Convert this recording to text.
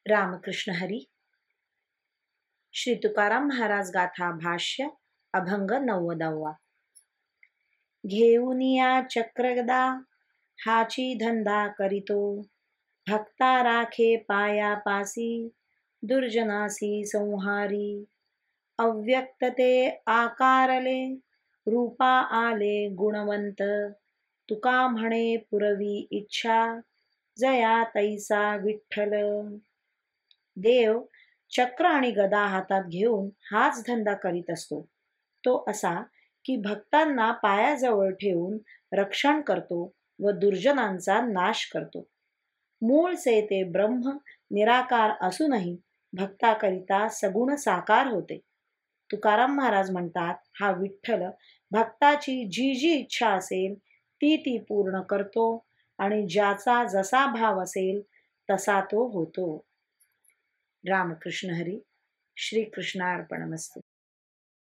रामकृष्ण हरी. श्री तुकाराम महाराज गाथा भाष्य अभंग 90वा. घेऊनिया चक्रगदा हाची धंदा करीतो, भक्ता राखे पायापासी दुर्जनासी संहारी. अव्यक्तते आकारले रूपा आले गुणवंत, तुका म्हणे पुरवी इच्छा जया तैसा विठ्ठल. देव चक्र आणि गदा हातात घेऊन हाच धंदा करीत असतो. तो असा की भक्तांना पायाजवळ ठेवून रक्षण करतो व दुर्जनांचा नाश करतो. मूळचे ते ब्रह्म निराकार असूनही भक्ताकरिता सगुण साकार होते. तुकाराम महाराज म्हणतात, हा विठ्ठल भक्ताची जी जी इच्छा असेल ती ती पूर्ण करतो आणि ज्याचा जसा भाव असेल तसा तो होतो. रामकृष्ण हरी. श्री कृष्णार्पणमस्तु.